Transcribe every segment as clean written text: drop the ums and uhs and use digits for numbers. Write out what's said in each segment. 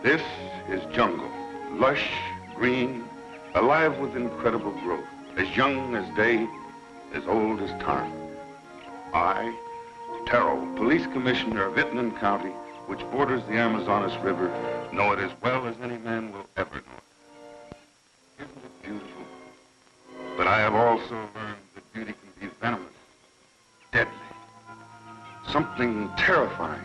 This is jungle, lush, green, alive with incredible growth, as young as day, as old as time. I, Terrell, police commissioner of Itnan County, which borders the Amazonas River, know it as well as any man will ever know it. Isn't it beautiful? But I have also learned that beauty can be venomous, deadly, something terrifying,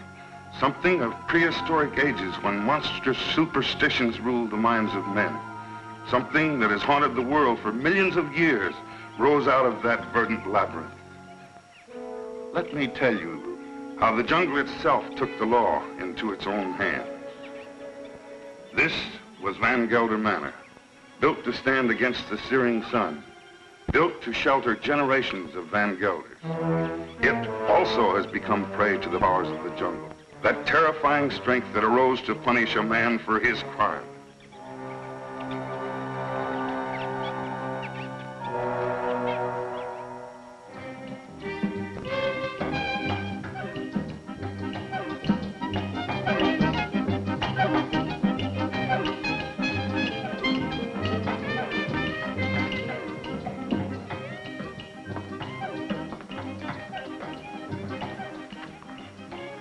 something of prehistoric ages when monstrous superstitions ruled the minds of men. Something that has haunted the world for millions of years rose out of that verdant labyrinth. Let me tell you how the jungle itself took the law into its own hands. This was Van Gelder Manor, built to stand against the searing sun, built to shelter generations of Van Gelders. It also has become prey to the powers of the jungle, that terrifying strength that arose to punish a man for his crime.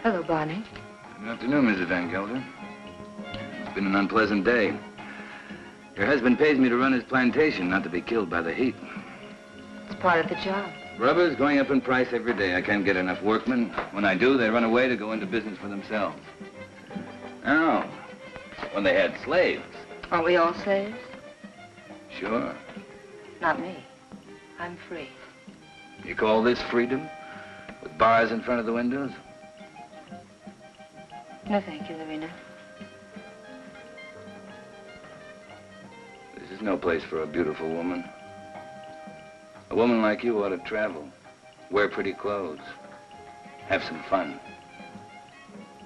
Hello, Barney. Good afternoon, Mrs. Van Gelder. It's been an unpleasant day. Your husband pays me to run his plantation, not to be killed by the heat. It's part of the job. Rubber's going up in price every day. I can't get enough workmen. When I do, they run away to go into business for themselves. Oh, when they had slaves. Aren't we all slaves? Sure. Not me. I'm free. You call this freedom? With bars in front of the windows? No, thank you, Lorena. This is no place for a beautiful woman. A woman like you ought to travel, wear pretty clothes, have some fun.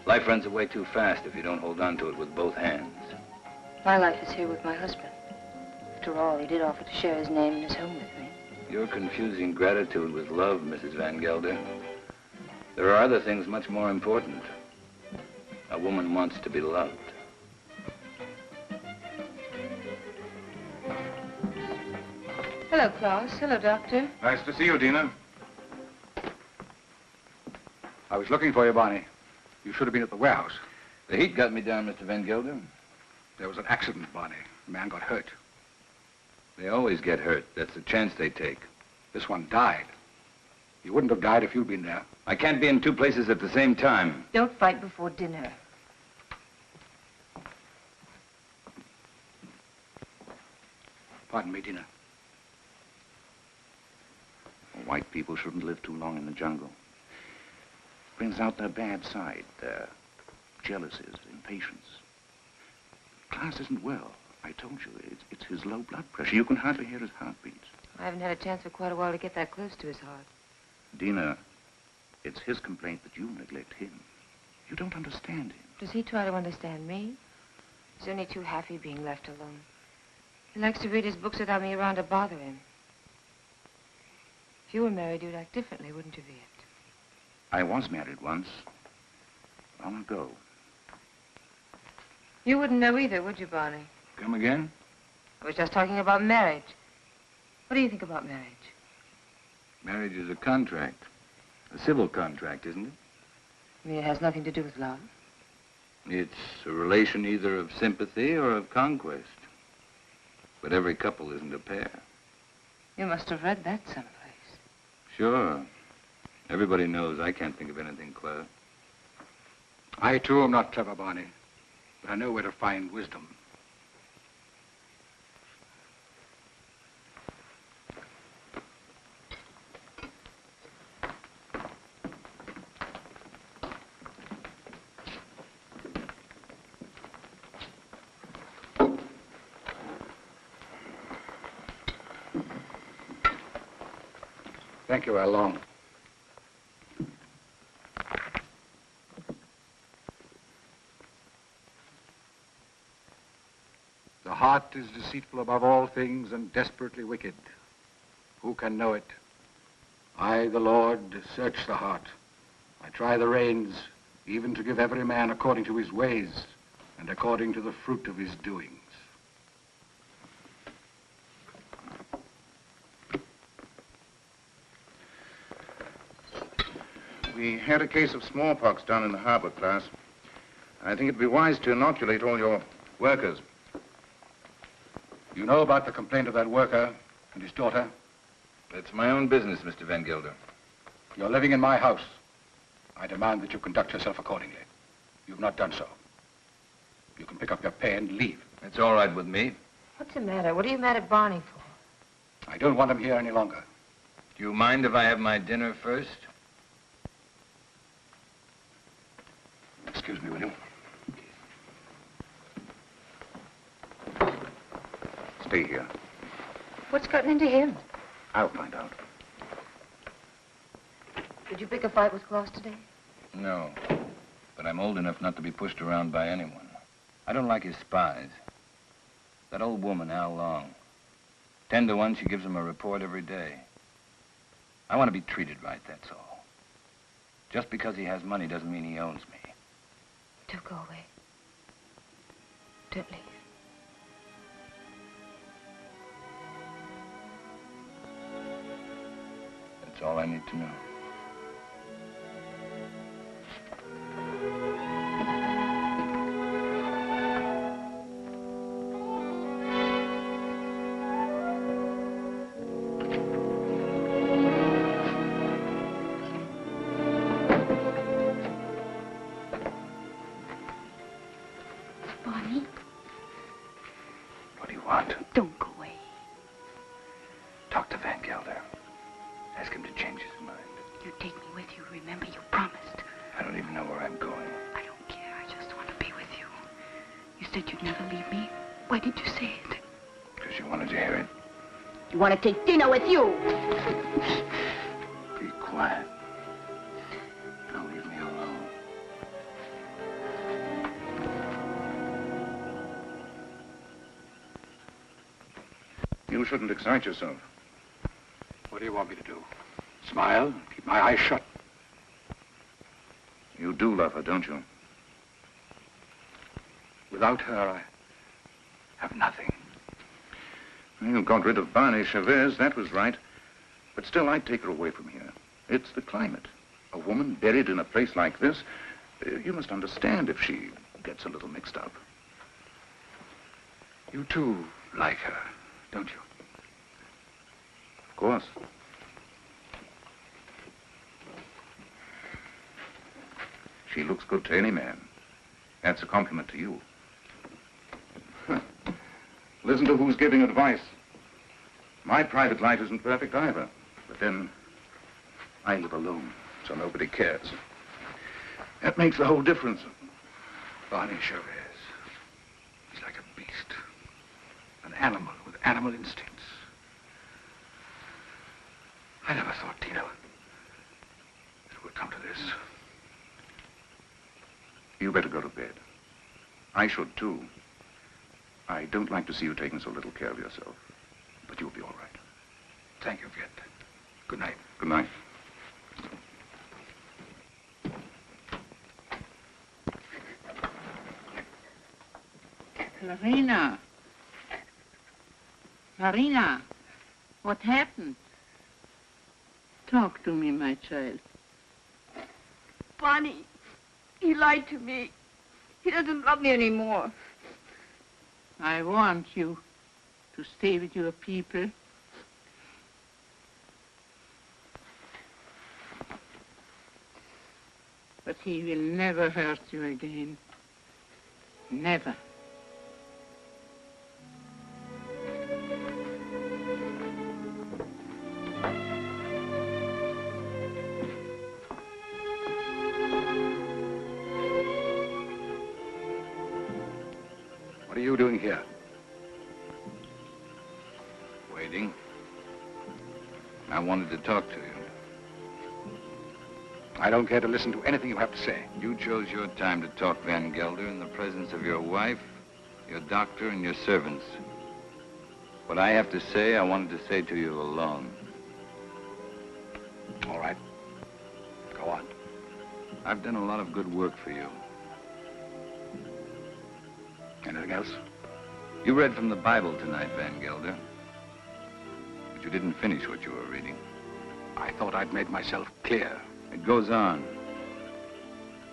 Life runs away too fast if you don't hold on to it with both hands. My life is here with my husband. After all, he did offer to share his name and his home with me. You're confusing gratitude with love, Mrs. Van Gelder. There are other things much more important. A woman wants to be loved. Hello, Klaus. Hello, Doctor. Nice to see you, Dina. I was looking for you, Barney. You should have been at the warehouse. The heat got me down, Mr. Van Gelder. There was an accident, Barney. A man got hurt. They always get hurt. That's the chance they take. This one died. He wouldn't have died if you'd been there. I can't be in two places at the same time. Don't fight before dinner. Pardon me, Dina. White people shouldn't live too long in the jungle. Brings out their bad side, their jealousies, impatience. Klaus isn't well. I told you, it's his low blood pressure. You can hardly hear his heartbeats. I haven't had a chance for quite a while to get that close to his heart. Dina, it's his complaint that you neglect him. You don't understand him. Does he try to understand me? He's only too happy being left alone. He likes to read his books without me around to bother him. If you were married, you'd act differently, wouldn't you, Viet? I was married once. Long ago. You wouldn't know either, would you, Barney? Come again? I was just talking about marriage. What do you think about marriage? Marriage is a contract. A civil contract, isn't it? You mean it has nothing to do with love? It's a relation either of sympathy or of conquest. But every couple isn't a pair. You must have read that someplace. Sure. Everybody knows I can't think of anything clever. I, too, am not clever, Barney. But I know where to find wisdom. Thank you, Along. The heart is deceitful above all things and desperately wicked. Who can know it? I, the Lord, search the heart. I try the reins, even to give every man according to his ways, and according to the fruit of his doings. We had a case of smallpox down in the harbor, class. I think it'd be wise to inoculate all your workers. You know about the complaint of that worker and his daughter? It's my own business, Mr. Van Gelder. You're living in my house. I demand that you conduct yourself accordingly. You've not done so. You can pick up your pay and leave. It's all right with me. What's the matter? What are you mad at Barney for? I don't want him here any longer. Do you mind if I have my dinner first? Excuse me, will you? Stay here. What's gotten into him? I'll find out. Did you pick a fight with Claus today? No, but I'm old enough not to be pushed around by anyone. I don't like his spies. That old woman, Al Long. 10 to 1, she gives him a report every day. I want to be treated right, that's all. Just because he has money doesn't mean he owns me. Do go away. Don't leave. That's all I need to know. Barney, What do you want? don't go away. Talk to Van Gelder. Ask him to change his mind. You take me with you. Remember, you promised. I don't even know where I'm going. I don't care. I just want to be with you. You said you'd never leave me. Why did you say it? Because you wanted to hear it. You want to take dinner with you. Be quiet. Now leave me alone. You shouldn't excite yourself. What do you want me to do? Smile? Keep my eyes shut? You do love her, don't you? Without her, I have nothing. You got rid of Barney Chavez, that was right. But still, I'd take her away from here. It's the climate. A woman buried in a place like this, you must understand if she gets a little mixed up. You too like her, don't you? Of course. She looks good to any man. That's a compliment to you. Listen to who's giving advice. My private life isn't perfect either. But then, I live alone, so nobody cares. That makes the whole difference. Barney Chavez. He's like a beast. An animal with animal instincts. I never thought, Tina, it would come to this. You better go to bed. I should, too. I don't like to see you taking so little care of yourself. But you'll be all right. Thank you, Curt. Good night. Good night. Marina. Marina, what happened? Talk to me, my child. Barney, he lied to me. He doesn't love me anymore. I want you to stay with your people. But he will never hurt you again. Never. What are you doing here? Waiting. I wanted to talk to you. I don't care to listen to anything you have to say. You chose your time to talk, Van Gelder, in the presence of your wife, your doctor, and your servants. What I have to say, I wanted to say to you alone. All right. Go on. I've done a lot of good work for you. Anything else? You read from the Bible tonight, Van Gelder. But you didn't finish what you were reading. I thought I'd made myself clear. It goes on.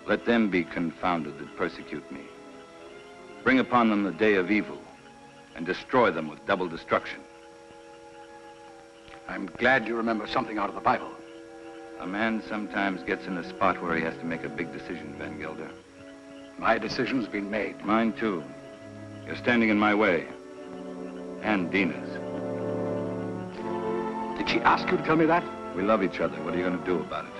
Let them be confounded that persecute me. Bring upon them the day of evil, and destroy them with double destruction. I'm glad you remember something out of the Bible. A man sometimes gets in a spot where he has to make a big decision, Van Gelder. My decision's been made. Mine, too. You're standing in my way. And Dina's. Did she ask you to tell me that? We love each other. What are you going to do about it?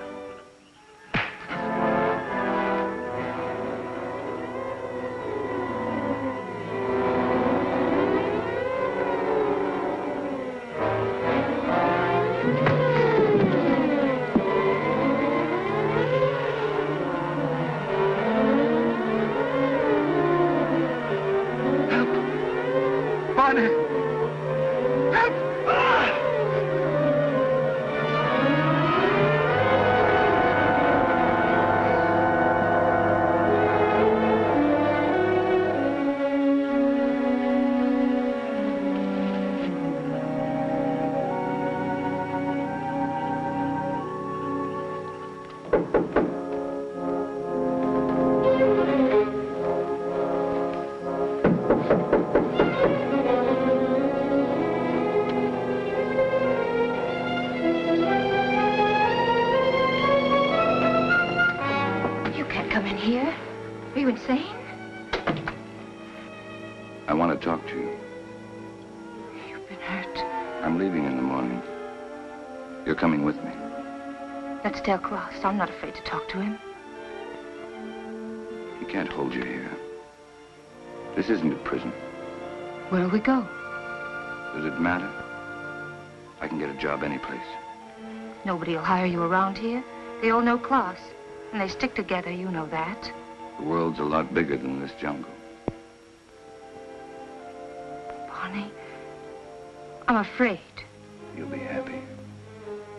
I want to talk to you. You've been hurt. I'm leaving in the morning. You're coming with me. Let's tell Klaus. I'm not afraid to talk to him. He can't hold you here. This isn't a prison. Where'll we go? Does it matter? I can get a job anyplace. Nobody will hire you around here. They all know Klaus. And they stick together, you know that. The world's a lot bigger than this jungle. Bonnie, I'm afraid. You'll be happy.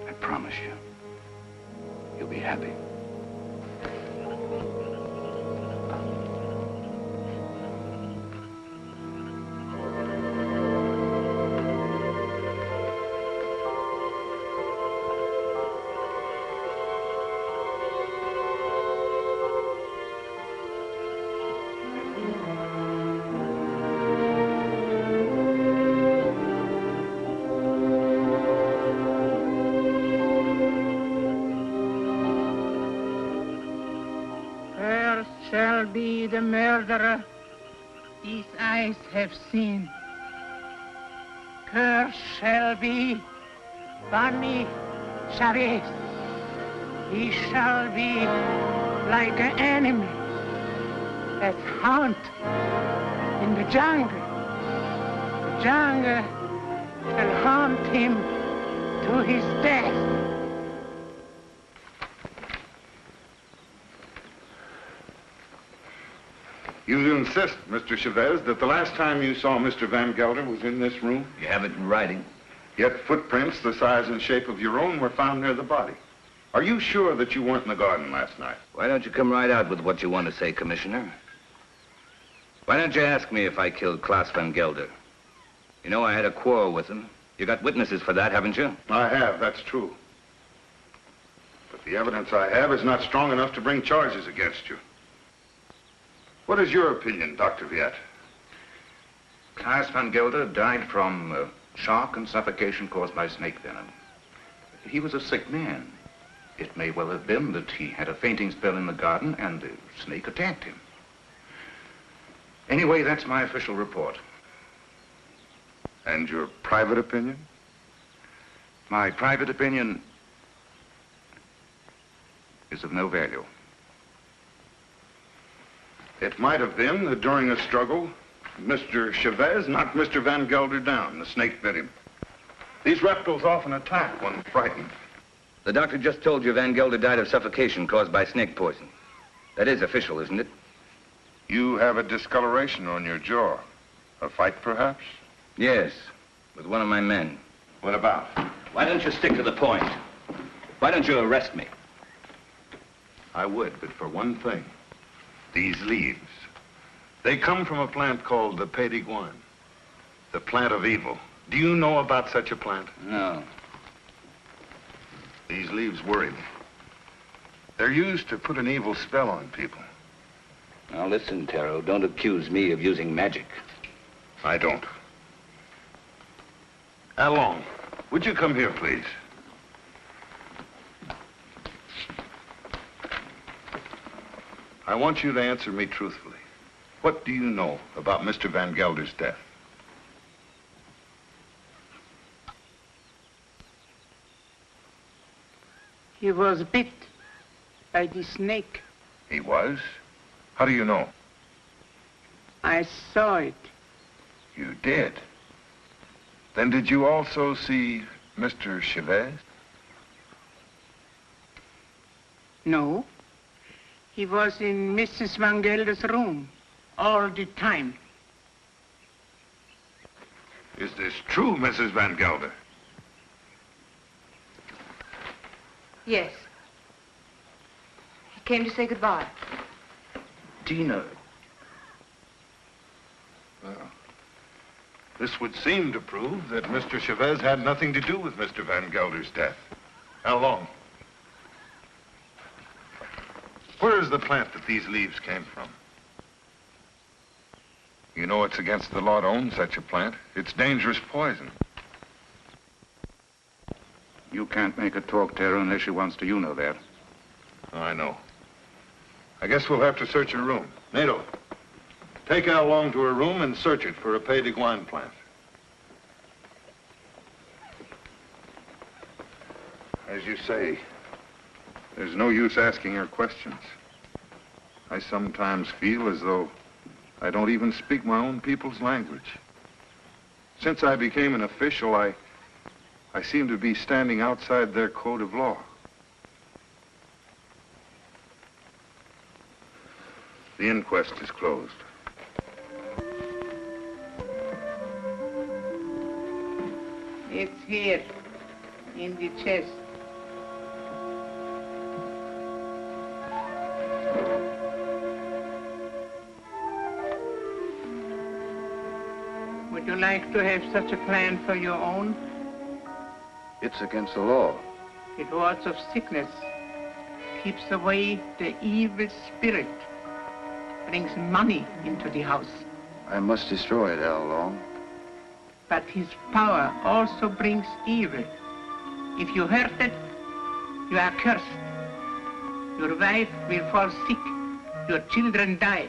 I promise you. You'll be happy. Be the murderer these eyes have seen. Curt shall be Bonnie Chavez. He shall be like an enemy that haunt in the jungle. The jungle shall haunt him to his death. You insist, Mr. Chavez, that the last time you saw Mr. Van Gelder was in this room? You have it in writing. Yet footprints the size and shape of your own were found near the body. Are you sure that you weren't in the garden last night? Why don't you come right out with what you want to say, Commissioner? Why don't you ask me if I killed Klaus Van Gelder? You know I had a quarrel with him. You got witnesses for that, haven't you? I have, that's true. But the evidence I have is not strong enough to bring charges against you. What is your opinion, Dr. Viet? Klaus Van Gelder died from shock and suffocation caused by snake venom. He was a sick man. It may well have been that he had a fainting spell in the garden and the snake attacked him. Anyway, that's my official report. And your private opinion? My private opinion is of no value. It might have been that during a struggle, Mr. Chavez knocked Mr. Van Gelder down. The snake bit him. These reptiles often attack when frightened. The doctor just told you Van Gelder died of suffocation caused by snake poison. That is official, isn't it? You have a discoloration on your jaw. A fight, perhaps? Yes, with one of my men. What about? Why don't you stick to the point? Why don't you arrest me? I would, but for one thing. These leaves. They come from a plant called the Pays de Guine, the plant of evil. Do you know about such a plant? No. These leaves worry me. They're used to put an evil spell on people. Now listen, Taro, don't accuse me of using magic. I don't. Along, would you come here, please? I want you to answer me truthfully. What do you know about Mr. Van Gelder's death? He was bit by the snake. He was? How do you know? I saw it. You did? Then did you also see Mr. Chavez? No. He was in Mrs. Van Gelder's room all the time. Is this true, Mrs. Van Gelder? Yes. He came to say goodbye. Tina. Well, this would seem to prove that Mr. Chavez had nothing to do with Mr. Van Gelder's death. How long? Where is the plant that these leaves came from? You know it's against the law to own such a plant. It's dangerous poison. You can't make her talk, Tara, unless she wants to. You know that. Oh, I know. I guess we'll have to search her room. Nato, take Al along to her room and search it for a Pays de Guine plant. As you say, there's no use asking her questions. I sometimes feel as though I don't even speak my own people's language. Since I became an official, I seem to be standing outside their code of law. The inquest is closed. It's here, in the chest. Would you like to have such a plan for your own? It's against the law. It wards of sickness, keeps away the evil spirit, brings money into the house. I must destroy it, Al Long. But his power also brings evil. If you hurt it, you are cursed. Your wife will fall sick. Your children die.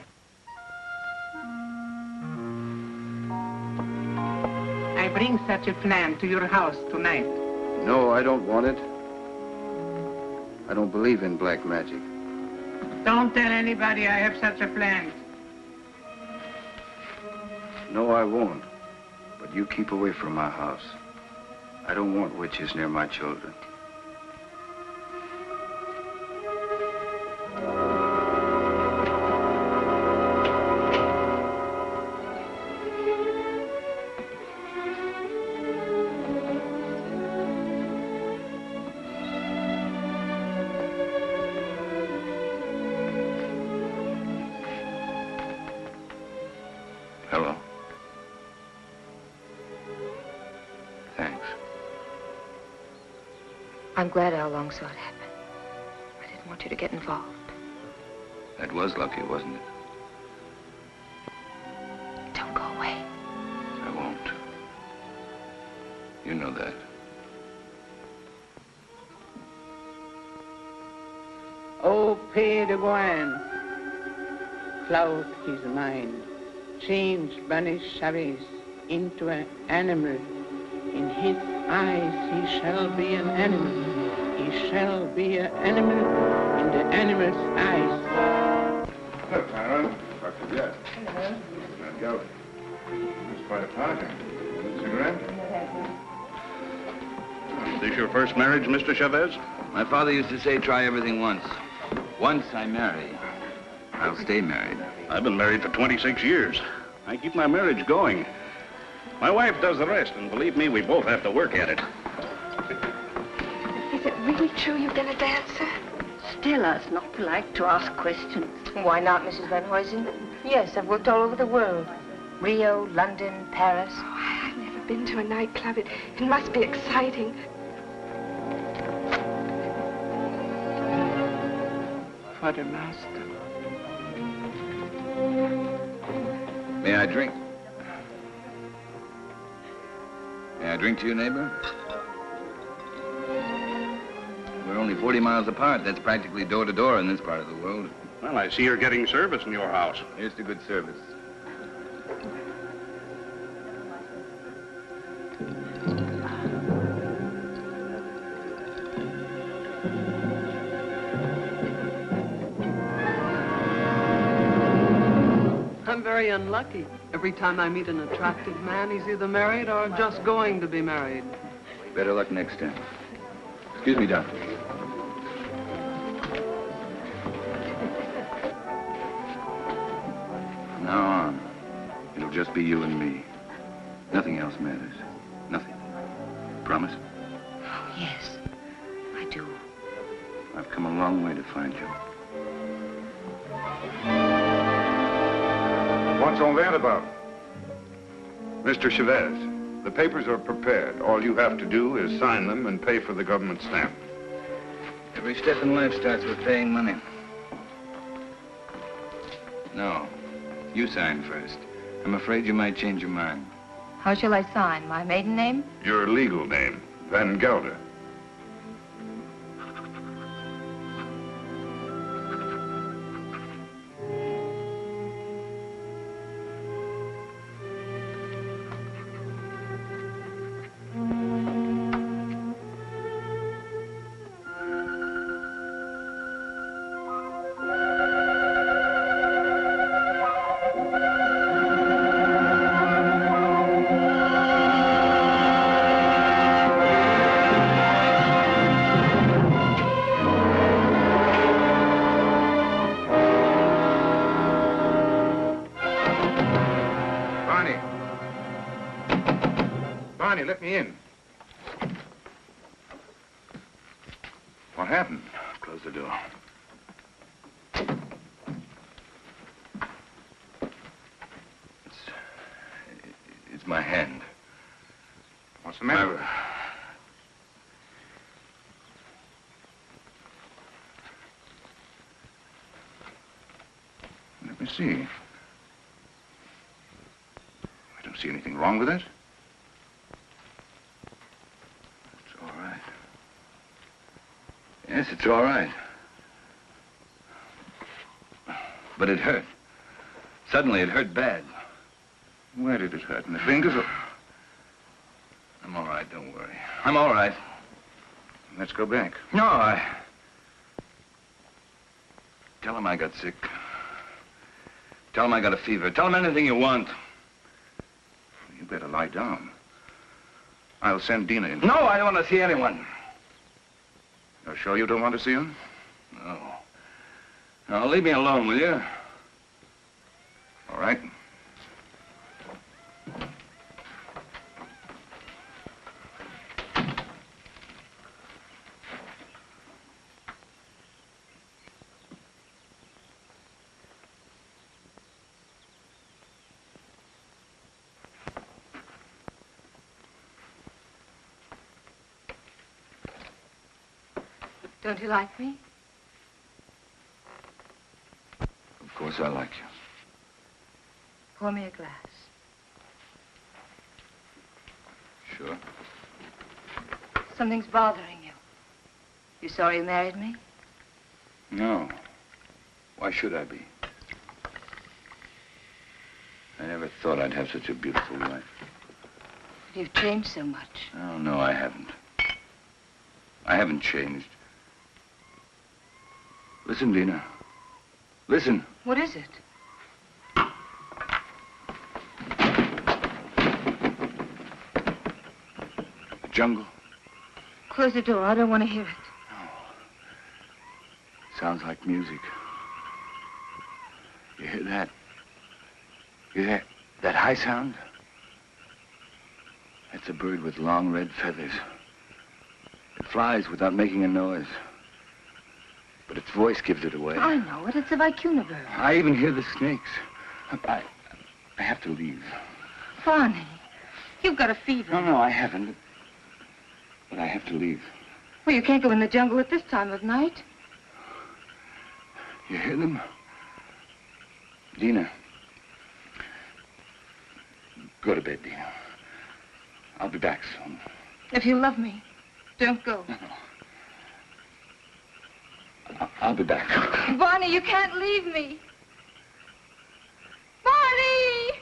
I bring such a plan to your house tonight. No, I don't want it. I don't believe in black magic. Don't tell anybody I have such a plan. No, I won't. But you keep away from my house. I don't want witches near my children. Hello. Thanks. I'm glad Al Long saw it happen. I didn't want you to get involved. That was lucky, wasn't it? Don't go away. I won't. You know that. Oh, Pays de Guine, cloud his mind, change banish Chavez into an animal. In his eyes he shall be an animal. He shall be an animal in the animal's eyes. Hello, Tara. Dr. Jett. Hello. Van Gelder. It's quite a party. A cigarette? Is this your first marriage, Mr. Chavez? My father used to say, try everything once. Once I marry, I'll stay married. I've been married for 26 years. I keep my marriage going. My wife does the rest, and believe me, we both have to work at it. Is it really true you've been a dancer? tell us not to like to ask questions. Why not, Mrs. Van Huysen? Yes, I've worked all over the world. Rio, London, Paris. Oh, I've never been to a nightclub. It must be exciting. For the master. May I drink? May I drink to you, neighbor? We're only 40 miles apart. That's practically door to door in this part of the world. Well, I see you're getting service in your house. Here's to good service. I'm very unlucky. Every time I meet an attractive man, he's either married or just going to be married. Better luck next time. Excuse me, doctor. From now on, it'll just be you and me. Nothing else matters. Nothing. Promise? Oh, yes, I do. I've come a long way to find you. What's all that about? Mr. Chavez, the papers are prepared. All you have to do is sign them and pay for the government stamp. Every step in life starts with paying money. No, you sign first. I'm afraid you might change your mind. How shall I sign? My maiden name? Your legal name, Van Gelder. Barney, let me in. What happened? Close the door. It's my hand. What's the matter? Let me see. I don't see anything wrong with it. It's all right. Yes, it's all right. But it hurt. Suddenly, it hurt bad. Where did it hurt? In the fingers or... I'm all right, don't worry. I'm all right. Let's go back. No, Tell him I got sick. Tell him I got a fever. Tell him anything you want. You better lie down. I'll send Dina in. No, I don't want to see anyone. You're sure you don't want to see her? No. No, leave me alone, will you? All right. Don't you like me? Of course I like you. Pour me a glass. Sure. Something's bothering you. You sorry you married me? No. Why should I be? I never thought I'd have such a beautiful wife. But you've changed so much. Oh, no, I haven't. I haven't changed. Listen, Dina. Listen. What is it? The jungle. Close the door. I don't want to hear it. Sounds like music. You hear that? You hear that high sound? That's a bird with long red feathers. It flies without making a noise. But its voice gives it away. I know it. It's the vicuna bird. I even hear the snakes. I have to leave. Barney, you've got a fever. No, I haven't. But I have to leave. Well, you can't go in the jungle at this time of night. You hear them? Dina. Go to bed, Dina. I'll be back soon. If you love me, don't go. No. I'll be back. Barney, you can't leave me. Barney!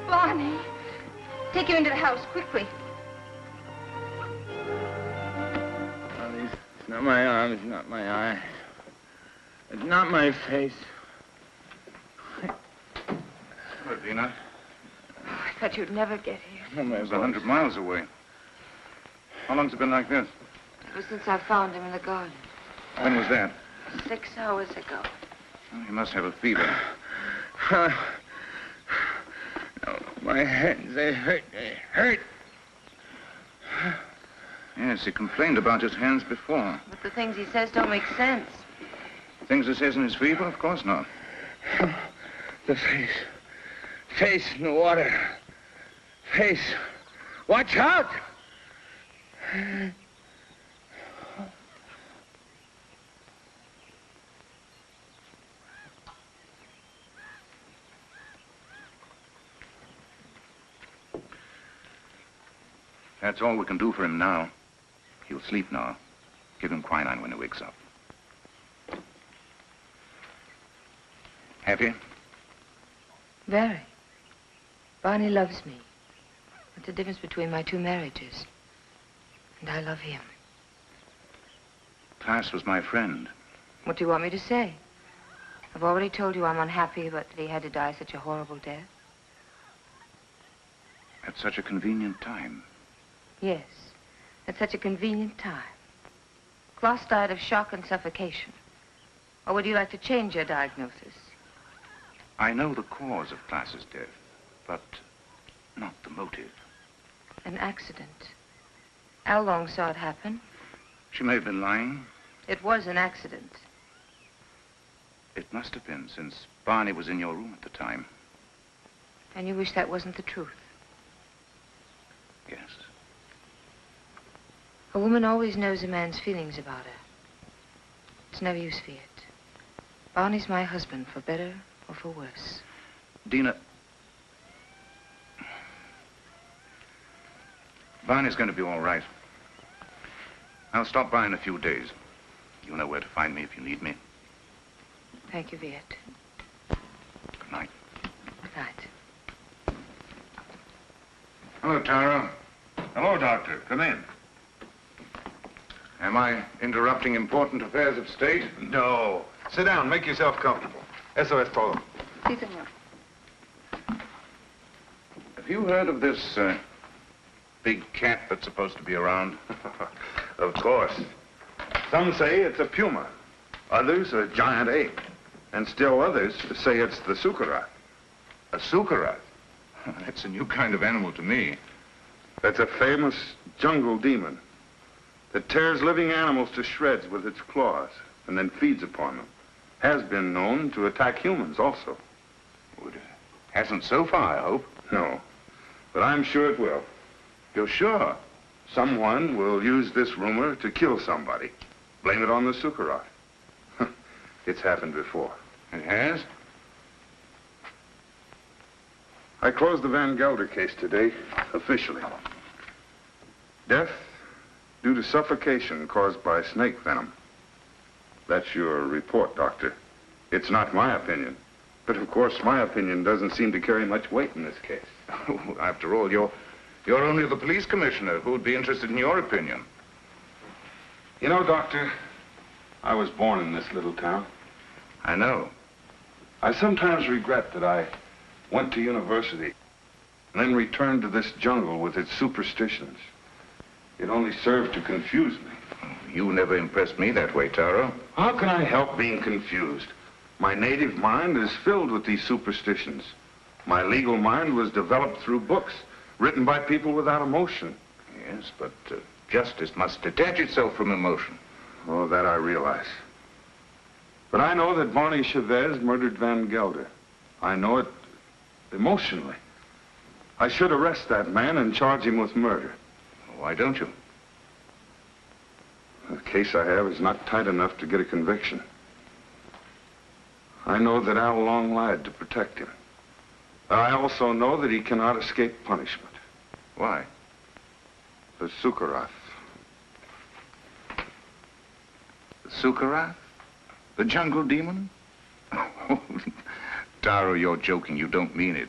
Barney, take him into the house, quickly. It's not my arm, it's not my eye. It's not my face. What, Dina? I thought you'd never get here. Oh, my It's 100 miles away. How long's it been like this? Ever since I found him in the garden. When was that? 6 hours ago. Well, he must have a fever. No, my hands, they hurt. They hurt. Yes, he complained about his hands before. But the things he says don't make sense. Things he says in his fever? Of course not. The face. Face in the water. Face. Watch out! That's all we can do for him now. He'll sleep now. Give him quinine when he wakes up. Happy? Very. Barney loves me. What's the difference between my 2 marriages? And I love him. Klaas was my friend. What do you want me to say? I've already told you I'm unhappy, but that he had to die such a horrible death. At such a convenient time. Yes, at such a convenient time. Klaas died of shock and suffocation. Or would you like to change your diagnosis? I know the cause of Klaas's death, but not the motive. An accident. Al Long saw it happen. She may have been lying. It was an accident. It must have been, since Barney was in your room at the time. And you wish that wasn't the truth? Yes. A woman always knows a man's feelings about her. It's no use, Viet. Barney's my husband, for better or for worse. Dina, Barney's going to be all right. I'll stop by in a few days. You know where to find me if you need me. Thank you, Viet. Good night. Good night. Hello, Tara. Hello, Doctor. Come in. Am I interrupting important affairs of state? No. Sit down. Make yourself comfortable. Eso es todo. Sí, señor. Have you heard of this big cat that's supposed to be around? Of course. Some say it's a puma. Others a giant ape. And still others say it's the sukarat. A sukarat? That's a new kind of animal to me. That's a famous jungle demon that tears living animals to shreds with its claws and then feeds upon them. Has been known to attack humans also. Well, it hasn't so far, I hope. No, but I'm sure it will. You're sure? Someone will use this rumor to kill somebody. Blame it on the sukarat. It's happened before. It has? I closed the Van Gelder case today, officially. Death due to suffocation caused by snake venom. That's your report, Doctor. It's not my opinion. But of course, my opinion doesn't seem to carry much weight in this case. After all, you're only the police commissioner. Who would be interested in your opinion? You know, Doctor, I was born in this little town. I know. I sometimes regret that I went to university and then returned to this jungle with its superstitions. It only served to confuse me. You never impressed me that way, Taro. How can I help being confused? My native mind is filled with these superstitions. My legal mind was developed through books written by people without emotion. Yes, but justice must detach itself from emotion. Oh, that I realize. But I know that Barney Chavez murdered Van Gelder. I know it emotionally. I should arrest that man and charge him with murder. Why don't you? The case I have is not tight enough to get a conviction. I know that Al Long lied to protect him. I also know that he cannot escape punishment. Why? The Sukarat. The Sukarat? The jungle demon? Taro, you're joking. You don't mean it.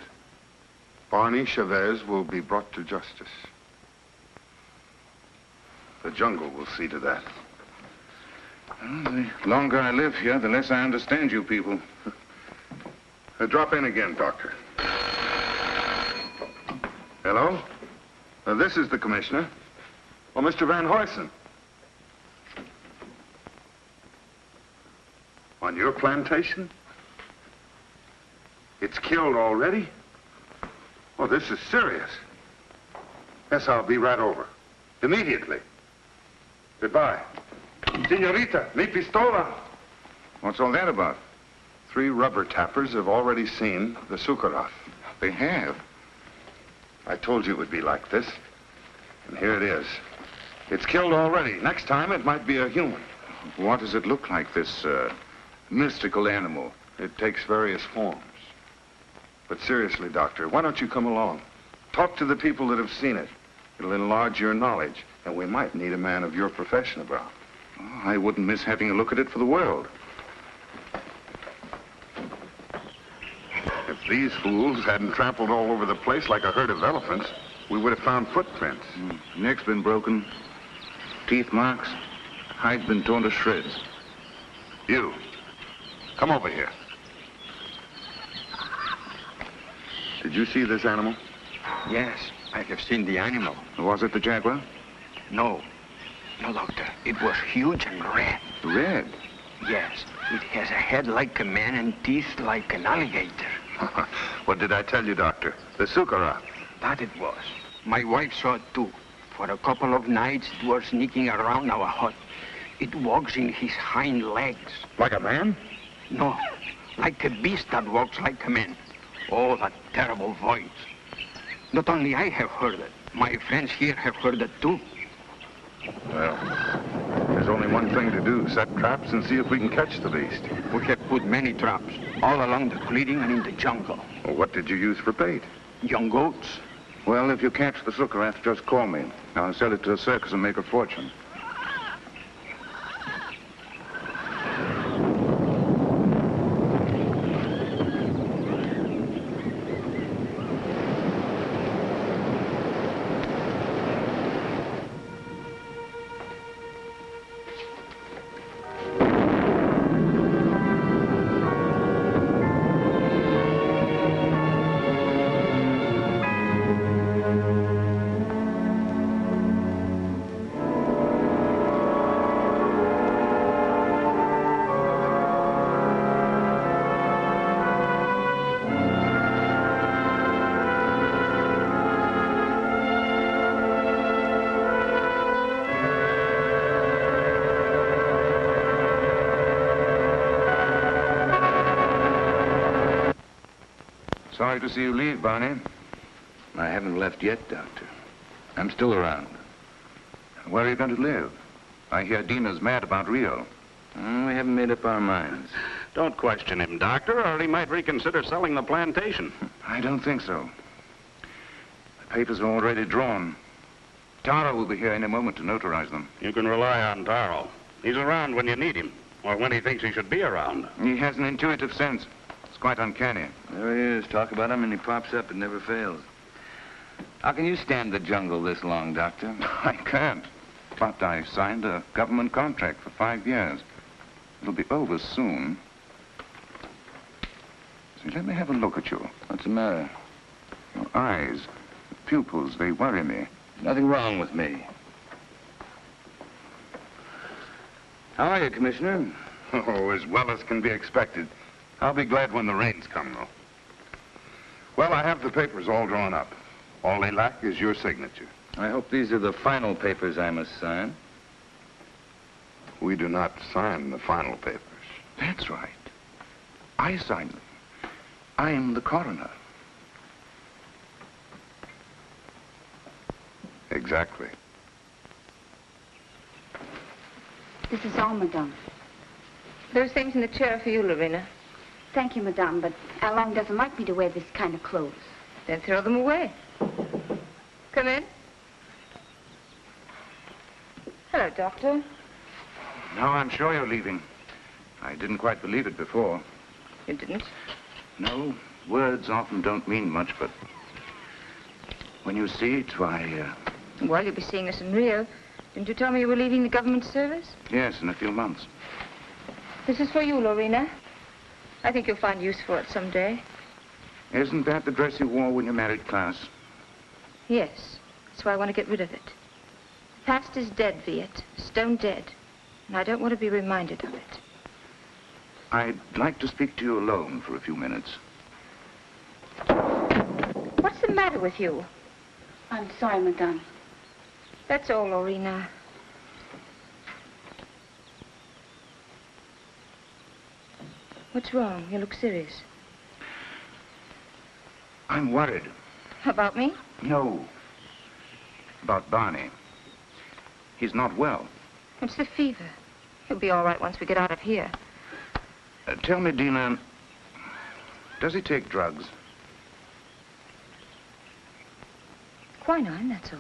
Barney Chavez will be brought to justice. The jungle will see to that. Well, the longer I live here, the less I understand you people. Drop in again, Doctor. Hello? This is the commissioner. Oh, Mr. Van Huysen. On your plantation? It's killed already? Oh, this is serious. Yes, I'll be right over. Immediately. Goodbye. Senorita, mi pistola. What's all that about? 3 rubber tappers have already seen the Sukarat. They have? I told you it would be like this. And here it is. It's killed already. Next time, it might be a human. What does it look like, this mystical animal? It takes various forms. But seriously, Doctor, why don't you come along? Talk to the people that have seen it. It'll enlarge your knowledge, and we might need a man of your profession about. Oh, I wouldn't miss having a look at it for the world. If these fools hadn't trampled all over the place like a herd of elephants, we would have found footprints. Neck's been broken, teeth marks, hide's been torn to shreds. You, come over here. Did you see this animal? Yes, I have seen the animal. Was it the jaguar? No. No, Doctor. It was huge and red. Red? Yes, it has a head like a man and teeth like an alligator. What did I tell you, Doctor? The sukara. That it was. My wife saw it too. For a couple of nights, it was sneaking around our hut. It walks in his hind legs. Like a man? No, like a beast that walks like a man. Oh, that terrible voice. Not only I have heard it, my friends here have heard it too. Well, there's only one thing to do. Set traps and see if we can catch the beast. We have put many traps, all along the clearing and in the jungle. Well, what did you use for bait? Young goats. Well, if you catch the sukarath, just call me. I'll sell it to a circus and make a fortune. Sorry to see you leave, Barney. I haven't left yet, Doctor. I'm still around. Where are you going to live? I hear Dina's mad about Rio. We haven't made up our minds. Don't question him, Doctor, or he might reconsider selling the plantation. I don't think so. The papers are already drawn. Tara will be here any moment to notarize them. You can rely on Taro. He's around when you need him, or when he thinks he should be around. He has an intuitive sense. It's quite uncanny. There he is. Talk about him and he pops up. It never fails. How can you stand the jungle this long, Doctor? I can't. But I signed a government contract for 5 years. It'll be over soon. See, let me have a look at you. What's the matter? Your eyes, pupils, they worry me. Nothing wrong with me. How are you, Commissioner? Oh, as well as can be expected. I'll be glad when the rains come, though. Well, I have the papers all drawn up. All they lack is your signature. I hope these are the final papers I must sign. We do not sign the final papers. That's right. I signed them. I'm the coroner. Exactly. This is all, madame. Those things in the chair are for you, Lorena. Thank you, madame, but Alain doesn't like me to wear this kind of clothes. Then throw them away. Come in. Hello, Doctor. Now I'm sure you're leaving. I didn't quite believe it before. You didn't? No, words often don't mean much, but when you see it, why, Well, you'll be seeing us in Rio. Didn't you tell me you were leaving the government service? yes, in a few months. This is for you, Lorena. I think you'll find use for it someday. Isn't that the dress you wore when you married Klaus? Yes. That's why I want to get rid of it. The past is dead, Viet. Stone dead. And I don't want to be reminded of it. I'd like to speak to you alone for a few minutes. What's the matter with you? I'm sorry, madame. That's all, Lorena. What's wrong? You look serious. I'm worried. About me? No. About Barney. He's not well. It's the fever. He'll be all right once we get out of here. Tell me, Dina, does he take drugs? Quinine, that's all.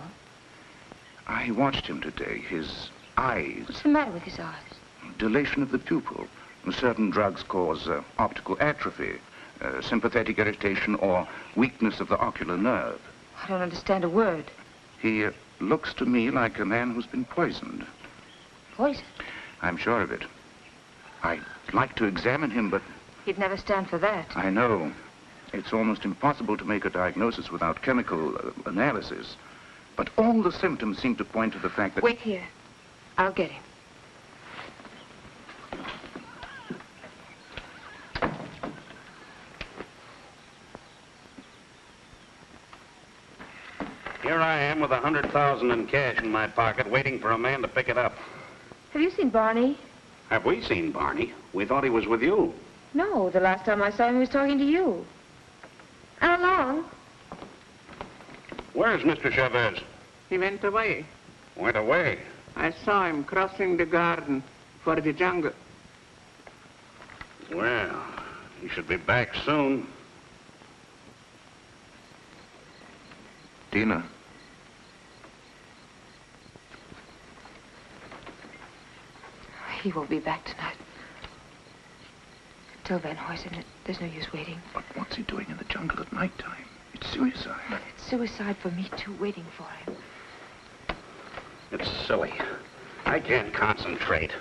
I watched him today. His eyes. What's the matter with his eyes? Dilation of the pupil. Certain drugs cause optical atrophy, sympathetic irritation, or weakness of the ocular nerve. I don't understand a word. He looks to me like a man who's been poisoned. Poison? I'm sure of it. I'd like to examine him, but... He'd never stand for that. I know. It's almost impossible to make a diagnosis without chemical analysis. But all the symptoms seem to point to the fact that... Wait here. I'll get him. Here I am with 100,000 in cash in my pocket, waiting for a man to pick it up. Have you seen Barney? Have we seen Barney? We thought he was with you. No, the last time I saw him, he was talking to you. How long? Where's Mr. Chavez? He went away. Went away. I saw him crossing the garden for the jungle. Well, he should be back soon. Tina. He won't be back tonight. Tell Van Huysen there's no use waiting. But what's he doing in the jungle at night time? It's suicide. But it's suicide for me, too, waiting for him. It's silly. I can't concentrate.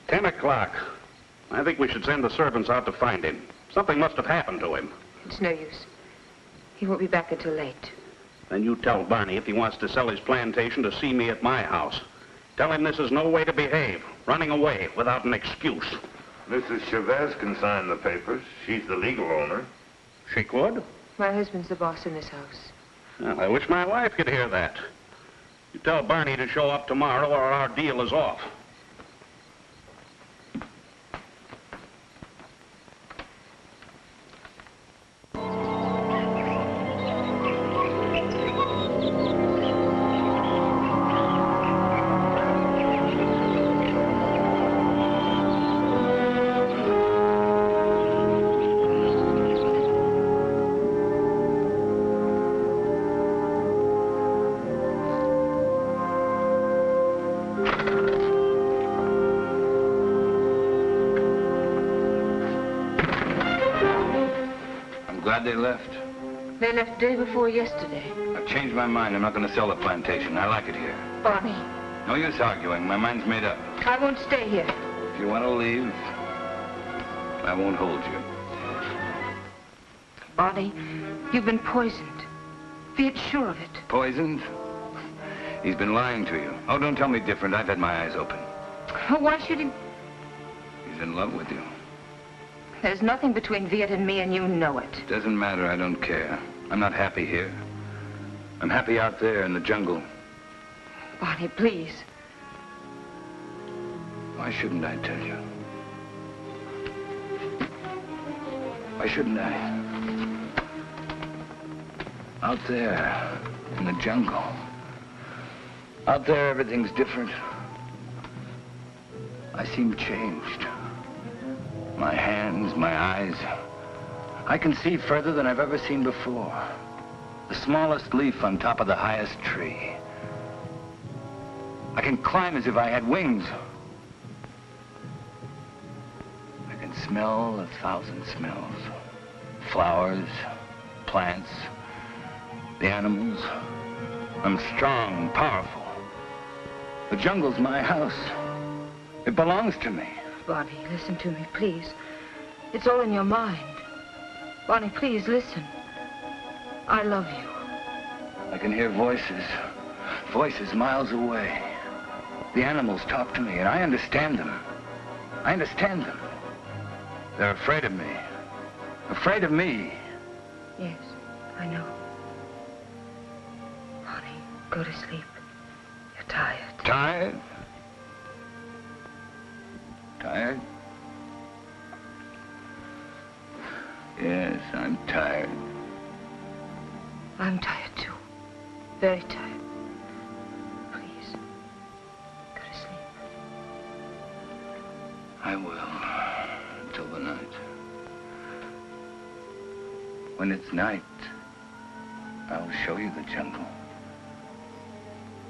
10 o'clock. I think we should send the servants out to find him. Something must have happened to him. It's no use. He won't be back until late. Then you tell Barney if he wants to sell his plantation to see me at my house. Tell him this is no way to behave, running away without an excuse. Mrs. Chavez can sign the papers. She's the legal owner. She could? My husband's the boss in this house. Well, I wish my wife could hear that. You tell Barney to show up tomorrow or our deal is off. Glad they left. They left day before yesterday. I've changed my mind. I'm not going to sell the plantation. I like it here. Barney. No use arguing. My mind's made up. I won't stay here. If you want to leave, I won't hold you. Barney, you've been poisoned. Be sure of it. Poisoned? He's been lying to you. Oh, don't tell me different. I've had my eyes open. Why should he? He's in love with you. There's nothing between Viet and me, and you know it. Doesn't matter. I don't care. I'm not happy here. I'm happy out there in the jungle. Barney, please. Why shouldn't I tell you? Why shouldn't I? Out there in the jungle. Out there, everything's different. I seem changed. My hands, my eyes. I can see further than I've ever seen before. The smallest leaf on top of the highest tree. I can climb as if I had wings. I can smell 1,000 smells. Flowers, plants, the animals. I'm strong, powerful. The jungle's my house. It belongs to me. Barney, listen to me, please. It's all in your mind. Barney, please, listen. I love you. I can hear voices. Voices miles away. The animals talk to me, and I understand them. I understand them. They're afraid of me. Afraid of me. Yes, I know. Barney, go to sleep. You're tired. Tired? Tired? Yes, I'm tired. I'm tired, too. Very tired. Please, go to sleep. I will, until the night. When it's night, I'll show you the jungle.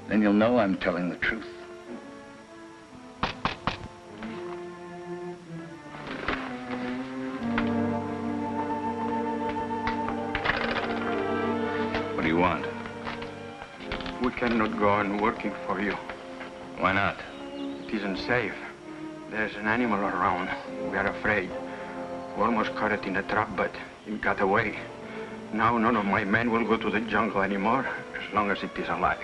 Then you'll know I'm telling the truth. What do you want? We cannot go on working for you. Why not? It isn't safe. There's an animal around. We are afraid. We almost caught it in a trap, but it got away. Now none of my men will go to the jungle anymore, as long as it is alive.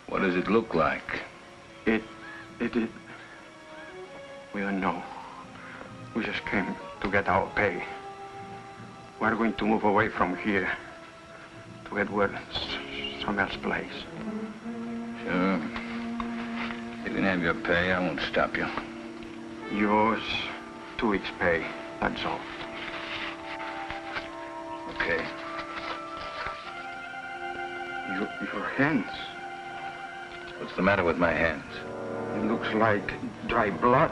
What does it look like? It... We don't know. We just came to get our pay. We're going to move away from here. to Edward Sommer's place. Sure. You can have your pay. I won't stop you. Yours, 2 weeks' pay. That's all. Okay. Your hands. What's the matter with my hands? It looks like dry blood.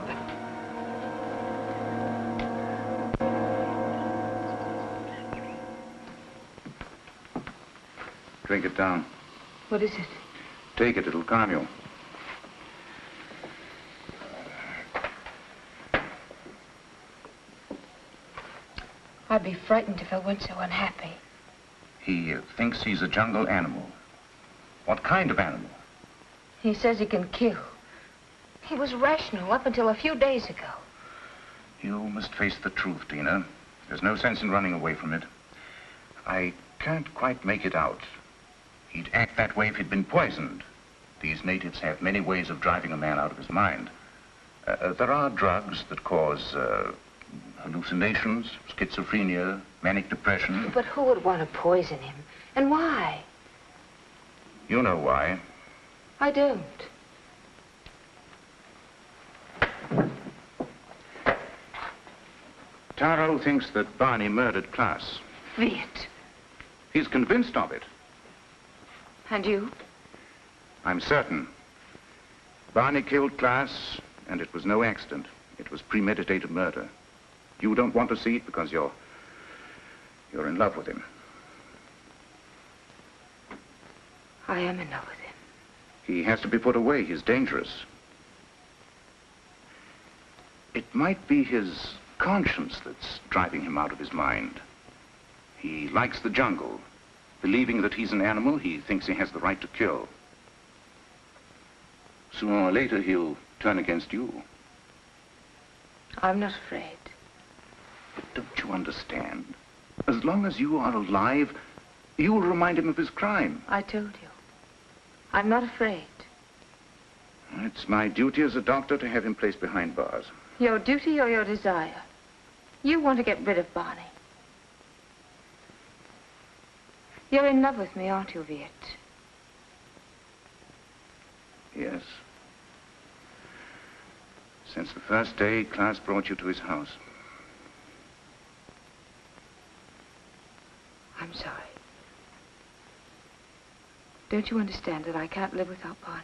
Drink it down. What is it? Take it, it'll calm you. I'd be frightened if I weren't so unhappy. He thinks he's a jungle animal. What kind of animal? He says he can kill. He was rational up until a few days ago. You must face the truth, Tina. There's no sense in running away from it. I can't quite make it out. He'd act that way if he'd been poisoned. These natives have many ways of driving a man out of his mind. There are drugs that cause hallucinations, schizophrenia, manic depression. But who would want to poison him? And why? You know why. I don't. Taro thinks that Barney murdered Klaas. Viet. He's convinced of it. And you? I'm certain. Barney killed Klaas, and it was no accident. It was premeditated murder. You don't want to see it because you're in love with him. I am in love with him. He has to be put away. He's dangerous. It might be his conscience that's driving him out of his mind. He likes the jungle. Believing that he's an animal, he thinks he has the right to kill. Sooner or later, he'll turn against you. I'm not afraid. But don't you understand? As long as you are alive, you will remind him of his crime. I told you. I'm not afraid. It's my duty as a doctor to have him placed behind bars. Your duty or your desire? You want to get rid of Barney. You're in love with me, aren't you, Viet? Yes. Since the first day Klaas brought you to his house. I'm sorry. Don't you understand that I can't live without Barney?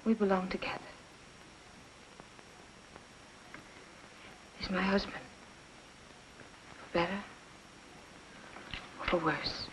We belong together. He's my husband. For better or for worse.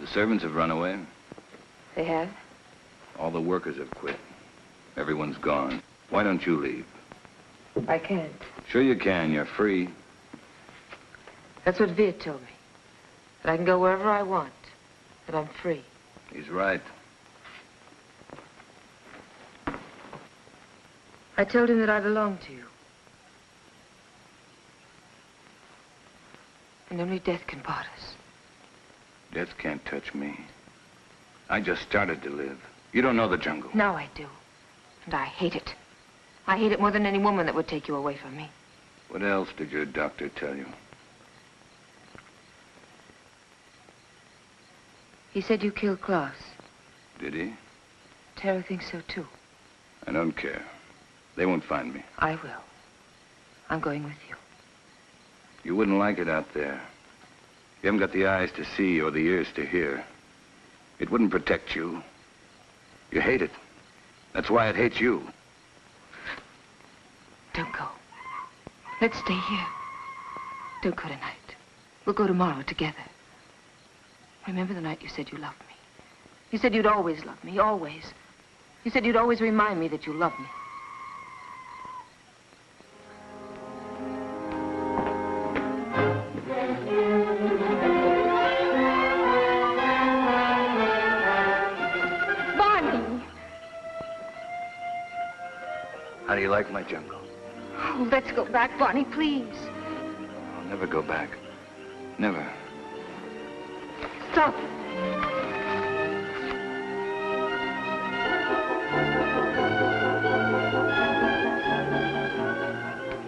The servants have run away. They have? All the workers have quit. Everyone's gone. Why don't you leave? I can't. Sure you can. You're free. That's what Viet told me. That I can go wherever I want. That I'm free. He's right. I told him that I belong to you. And only death can part us. Death can't touch me. I just started to live. You don't know the jungle. Now I do. And I hate it. I hate it more than any woman that would take you away from me. What else did your doctor tell you? He said you killed Klaas. Did he? Tara thinks so, too. I don't care. They won't find me. I will. I'm going with you. You wouldn't like it out there. You haven't got the eyes to see or the ears to hear. It wouldn't protect you. You hate it. That's why it hates you. Don't go. Let's stay here. Don't go tonight. We'll go tomorrow together. Remember the night you said you loved me? You said you'd always love me, always. You said you'd always remind me that you loved me. How do you like my jungle? Oh, let's go back, Barney, please. I'll never go back. Never. Stop.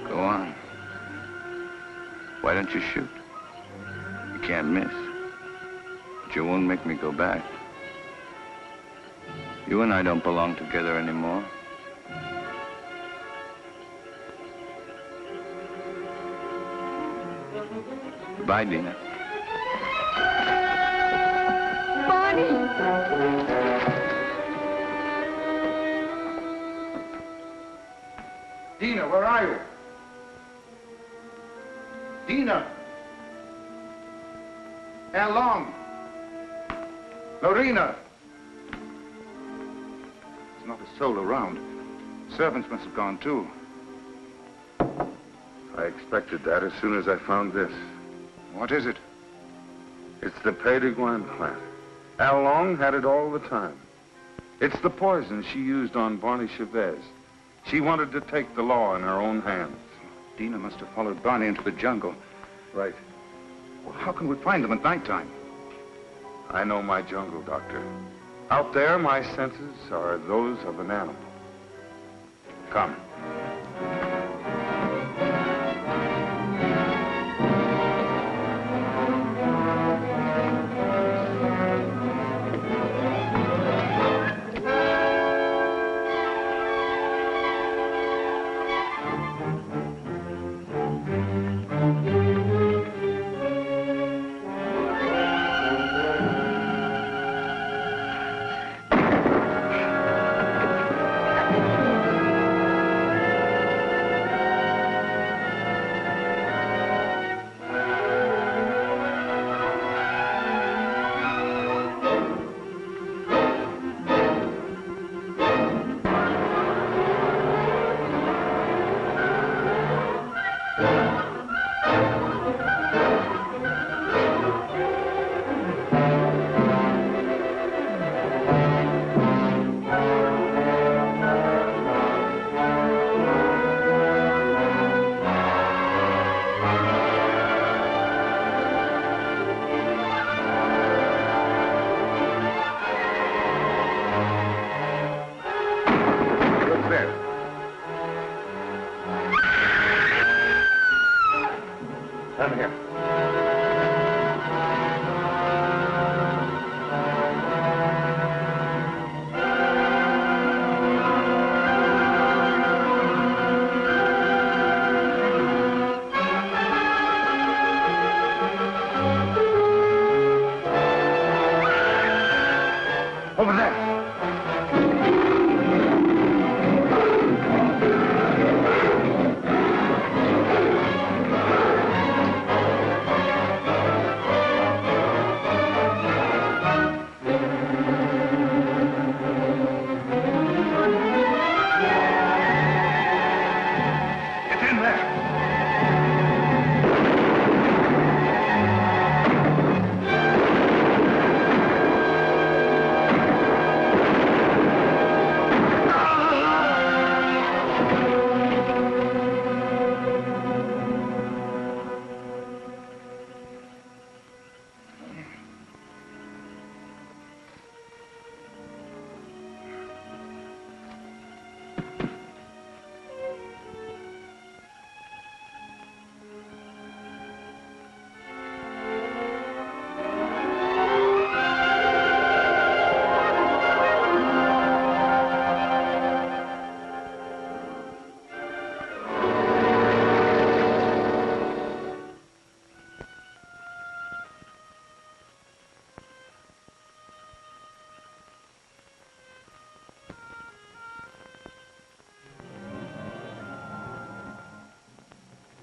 Go on. Why don't you shoot? You can't miss. But you won't make me go back. You and I don't belong together anymore. Goodbye, Dina. Barney! Dina, where are you? Dina! How long? Lorena! There's not a soul around. Servants must have gone too. I expected that as soon as I found this. What is it? It's the Pays de Guin plant. Al Long had it all the time. It's the poison she used on Barney Chavez. She wanted to take the law in her own hands. Dina must have followed Barney into the jungle. Right. Well, how can we find them at nighttime? I know my jungle, Doctor. Out there, my senses are those of an animal. Come. Come here. Over there.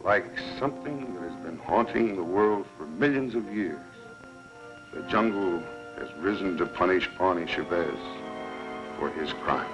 Like something that has been haunting the world for millions of years, the jungle has risen to punish Barney Chavez for his crime.